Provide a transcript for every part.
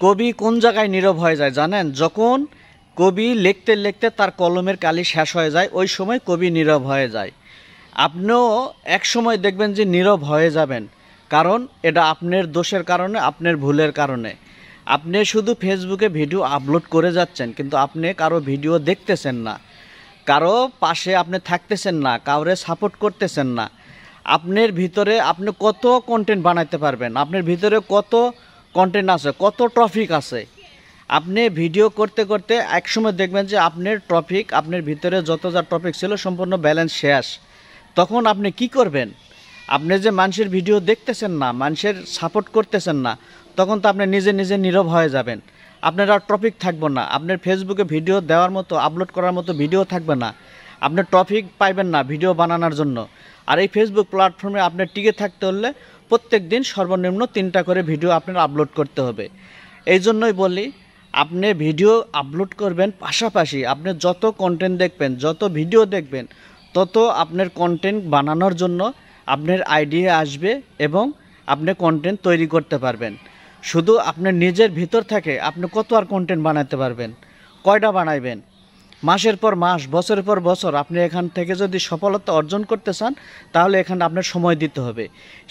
কবি কোন জায়গায় নীরব হয়ে যায় জানেন? যখন কবি লিখতে লিখতে তার কলমের কালি শেষ হয়ে যায়, ওই সময় কবি নীরব হয়ে যায়। আপনিও এক সময় দেখবেন যে নীরব হয়ে যাবেন, কারণ এটা আপনার দোষের কারণে, আপনার ভুলের কারণে। আপনি শুধু ফেসবুকে ভিডিও আপলোড করে যাচ্ছেন, কিন্তু আপনি কারো ভিডিও দেখতেছেন না, কারো পাশে আপনি থাকতেছেন না, কাউরে সাপোর্ট করতেছেন না। আপনার ভিতরে আপনি কত কন্টেন্ট বানাইতে পারবেন, আপনার ভিতরে কত কন্টেন্ট আছে, কত টপিক আছে। আপনি ভিডিও করতে করতে একসময় দেখবেন যে আপনার টপিক, আপনার ভিতরে যত যা টপিক ছিল সম্পূর্ণ ব্যালেন্স শেষ। তখন আপনি কি করবেন? আপনি যে মানুষের ভিডিও দেখতেছেন না, মানুষের সাপোর্ট করতেছেন না, তখন তো আপনি নিজে নিজে নীরব হয়ে যাবেন। আপনার আর টপিক থাকবে না, আপনার ফেসবুকে ভিডিও দেওয়ার মতো, আপলোড করার মতো ভিডিও থাকবে না, আপনার টপিক পাইবেন না ভিডিও বানানোর জন্য। আর এই ফেসবুক প্ল্যাটফর্মে আপনার টিকে থাকতে হলে প্রত্যেক দিন সর্বনিম্ন 3টা করে ভিডিও আপনার আপলোড করতে হবে। এই জন্যই বলি, আপনি ভিডিও আপলোড করবেন, পাশাপাশি আপনি যত কন্টেন্ট দেখবেন, যত ভিডিও দেখবেন, তত আপনার কন্টেন্ট বানানোর জন্য আপনার আইডিয়া আসবে এবং আপনি কন্টেন্ট তৈরি করতে পারবেন। শুধু আপনার নিজের ভিতর থেকে আপনি কত আর কন্টেন্ট বানাতে পারবেন? কয়টা বানাইবেন? মাসের পর মাস, বছরের পর বছর আপনি এখান থেকে যদি সফলতা অর্জন করতে চান, তাহলে এখানে আপনার সময় দিতে হবে।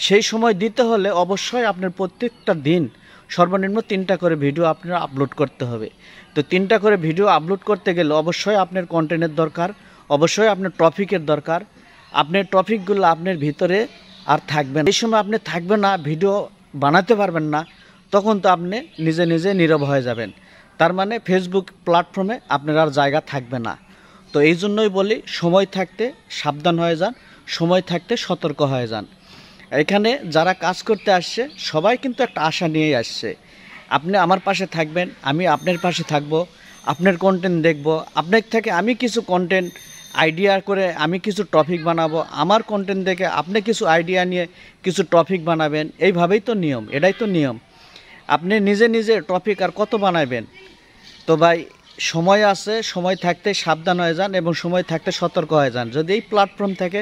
সেই সময় দিতে হলে অবশ্যই আপনার প্রত্যেকটা দিন সর্বনিম্ন 3টা করে ভিডিও আপনার আপলোড করতে হবে। তো 3টা করে ভিডিও আপলোড করতে গেলে অবশ্যই আপনার কন্টেন্টের দরকার, অবশ্যই আপনার টপিকের দরকার। আপনার টপিকগুলো আপনার ভিতরে আর থাকবে না। এই সময় আপনি থাকবে না, ভিডিও বানাতে পারবেন না, তখন তো আপনি নিজে নিজে নীরব হয়ে যাবেন। তার মানে ফেসবুক প্ল্যাটফর্মে আপনার আর জায়গা থাকবে না। তো এই জন্যই বলি, সময় থাকতে সাবধান হয়ে যান, সময় থাকতে সতর্ক হয়ে যান। এখানে যারা কাজ করতে আসছে সবাই কিন্তু একটা আশা নিয়েই আসছে। আপনি আমার পাশে থাকবেন, আমি আপনার পাশে থাকব, আপনার কন্টেন্ট দেখব, আপনার থেকে আমি কিছু কন্টেন্ট আইডিয়া করে আমি কিছু টপিক বানাবো, আমার কন্টেন্ট দেখে আপনি কিছু আইডিয়া নিয়ে কিছু টপিক বানাবেন। এইভাবেই তো নিয়ম, এটাই তো নিয়ম। আপনি নিজে নিজে টপিক আর কত বানাবেন? তো ভাই, সময় আছে, সময় থাকতে সাবধান হয়ে যান এবং সময় থাকতে সতর্ক হয়ে যান। যদি এই প্ল্যাটফর্ম থেকে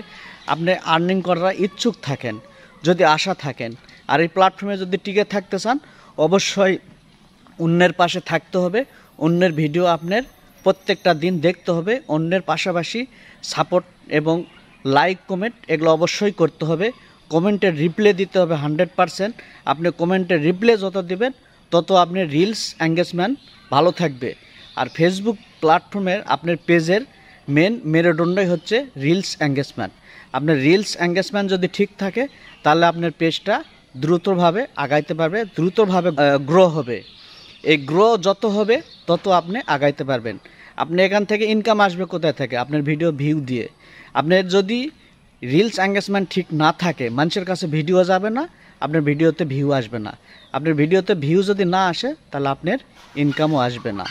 আপনি আর্নিং করার ইচ্ছুক থাকেন, যদি আশা থাকেন, আর এই প্ল্যাটফর্মে যদি টিকে থাকতে চান, অবশ্যই অন্যের পাশে থাকতে হবে। অন্যের ভিডিও আপনার প্রত্যেকটা দিন দেখতে হবে। অন্যের পাশাপাশি সাপোর্ট এবং লাইক, কমেন্ট এগুলো অবশ্যই করতে হবে। কমেন্টের রিপ্লাই দিতে হবে 100%। আপনি কমেন্টের রিপ্লাই যত দিবেন, তত আপনার রিলস এঙ্গেজমেন্ট ভালো থাকবে। আর ফেসবুক প্ল্যাটফর্মের আপনার পেজের মেন মেরুদণ্ডই হচ্ছে রিলস এঙ্গেজমেন্ট। আপনার রিলস এঙ্গেজমেন্ট যদি ঠিক থাকে, তাহলে আপনার পেজটা দ্রুতভাবে আগাইতে পারবে, দ্রুতভাবে গ্রো হবে। এই গ্রো যত হবে তত আপনি আগাইতে পারবেন। আপনি এখান থেকে ইনকাম আসবে কোথায় থেকে? আপনার ভিডিও ভিউ দিয়ে। আপনার যদি রিলস এঙ্গেজমেন্ট ঠিক না থাকে, মানুষের কাছে ভিডিও যাবে না, আপনার ভিডিওতে ভিউ আসবে না। আপনার ভিডিওতে ভিউ যদি না আসে, তাহলে আপনার ইনকামও আসবে না।